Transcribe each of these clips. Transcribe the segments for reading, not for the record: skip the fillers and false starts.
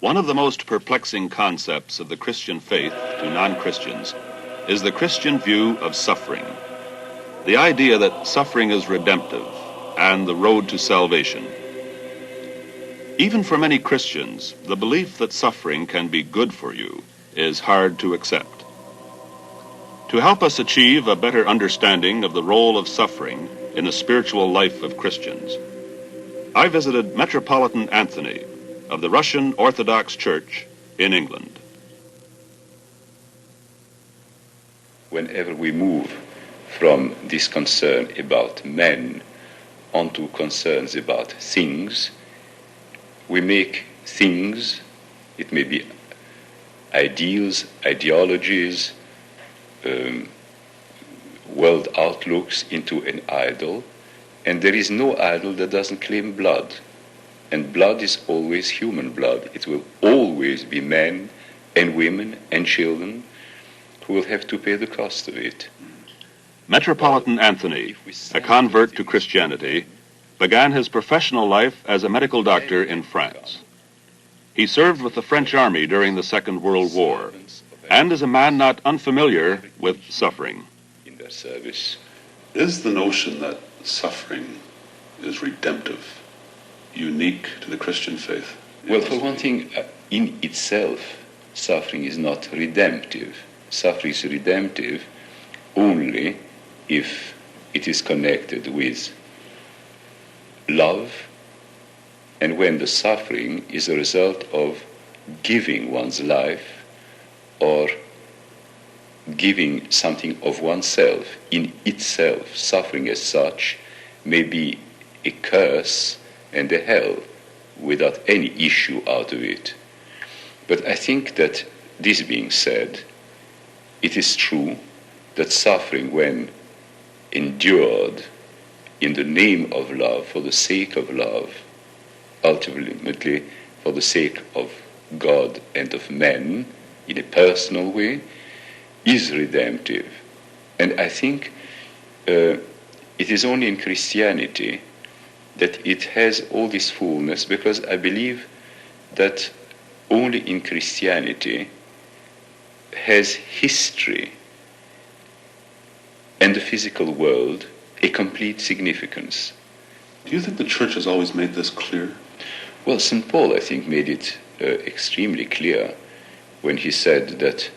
One of the most perplexing concepts of the Christian faith to non-Christians is the Christian view of suffering. The idea that suffering is redemptive and the road to salvation. Even for many Christians, the belief that suffering can be good for you is hard to accept. To help us achieve a better understanding of the role of suffering in the spiritual life of Christians, I visited Metropolitan Anthony of the Russian Orthodox Church in England. Whenever we move from this concern about men onto concerns about things, we make things, it may be ideals, ideologies, world outlooks, into an idol, and there is no idol that doesn't claim blood. And blood is always human blood. It will always be men and women and children who will have to pay the cost of it. Metropolitan Anthony, a convert to Christianity, began his professional life as a medical doctor in France. He served with the French army during the Second World War and is a man not unfamiliar with suffering. In their service. Is the notion that suffering is redemptive unique to the Christian faith? Well, for one thing, in itself, suffering is not redemptive. Suffering is redemptive only if it is connected with love, and when the suffering is a result of giving one's life or giving something of oneself. In itself, suffering as such may be a curse and a hell without any issue out of it. But I think that, this being said, it is true that suffering, when endured in the name of love, for the sake of love, ultimately for the sake of God and of men, in a personal way, is redemptive. And I think it is only in Christianity that it has all this fullness, because I believe that only in Christianity has history and the physical world a complete significance. Do you think the Church has always made this clear? Well, St. Paul, I think, made it extremely clear when he said that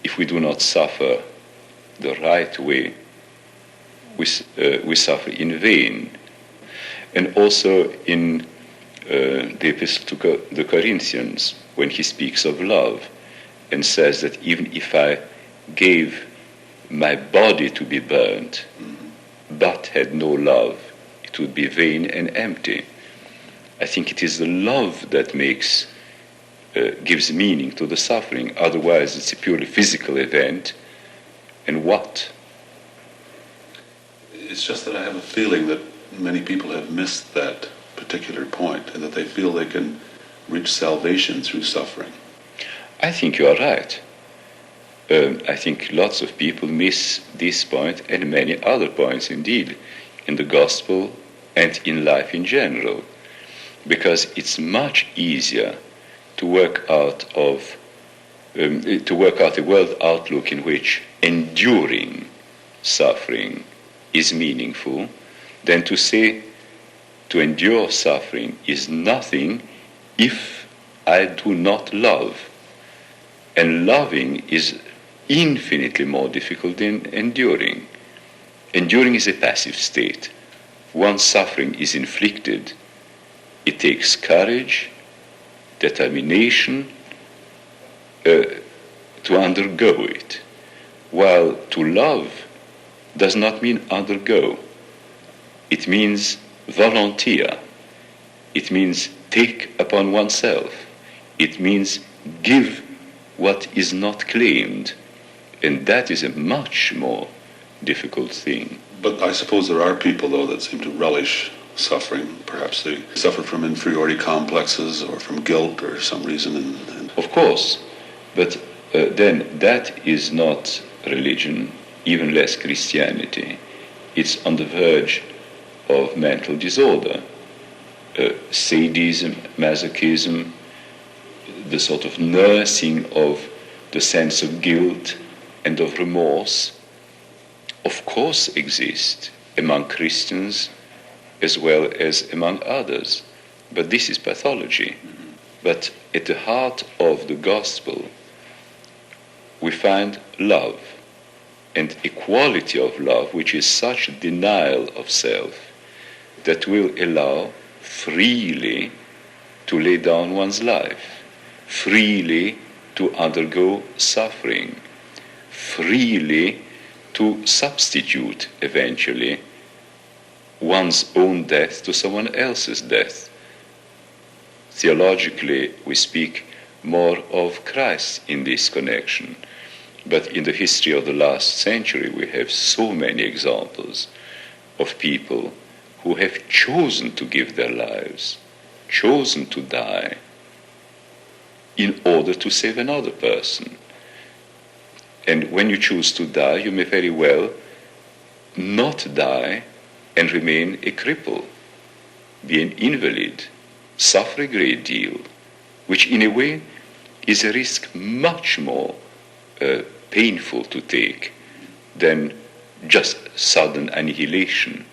if we do not suffer the right way, we suffer in vain. And also in the Epistle to the Corinthians, when he speaks of love and says that even if I gave my body to be burnt, but had no love, it would be vain and empty. I think it is the love that gives meaning to the suffering. Otherwise, it's a purely physical event. And what? It's just that I have a feeling that many people have missed that particular point, and that they feel they can reach salvation through suffering. I think you are right. I think lots of people miss this point and many other points indeed in the gospel and in life in general, because it's much easier to work out a world outlook in which enduring suffering is meaningful than to say to endure suffering is nothing if I do not love. And loving is infinitely more difficult than enduring. Enduring is a passive state. Once suffering is inflicted, it takes courage, determination to undergo it. While to love does not mean undergo. It means volunteer. It means take upon oneself. It means give what is not claimed. And that is a much more difficult thing. But I suppose there are people, though, that seem to relish suffering. Perhaps they suffer from inferiority complexes or from guilt or some reason. Of course, but then that is not religion, even less Christianity. It's on the verge of mental disorder. sadism, masochism, the sort of nursing of the sense of guilt and of remorse, of course exist among Christians as well as among others. But this is pathology. But at the heart of the gospel, we find love, and a quality of love which is such denial of self that will allow freely to lay down one's life, freely to undergo suffering, freely to substitute eventually one's own death to someone else's death. Theologically, we speak more of Christ in this connection. But in the history of the last century, we have so many examples of people who have chosen to give their lives, chosen to die, in order to save another person. And when you choose to die, you may very well not die and remain a cripple, be an invalid, suffer a great deal, which in a way is a risk much more painful to take than just sudden annihilation.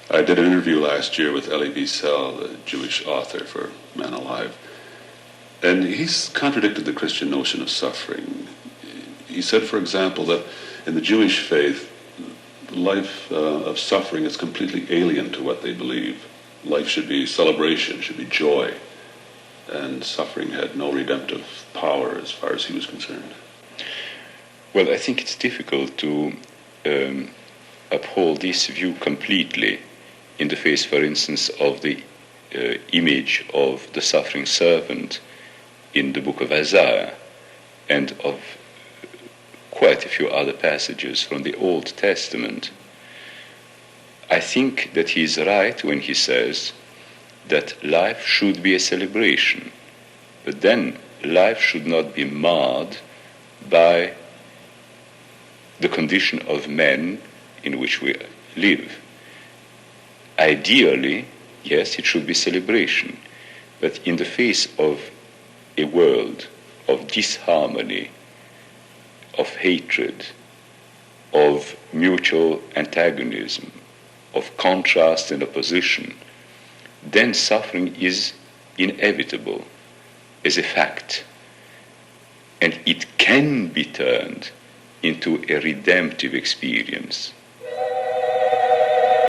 I did an interview last year with Elie Wiesel, the Jewish author for Man Alive, and he's contradicted the Christian notion of suffering. He said, for example, that in the Jewish faith, life of suffering is completely alien to what they believe. Life should be celebration, should be joy, and suffering had no redemptive power as far as he was concerned. Well, I think it's difficult to uphold this view completely in the face, for instance, of the image of the suffering servant in the book of Isaiah, and of quite a few other passages from the Old Testament. I think that he is right when he says that life should be a celebration, but then life should not be marred by the condition of men in which we live. Ideally, yes, it should be celebration, but in the face of a world of disharmony, of hatred, of mutual antagonism, of contrast and opposition, then suffering is inevitable as a fact, and it can be turned into a redemptive experience.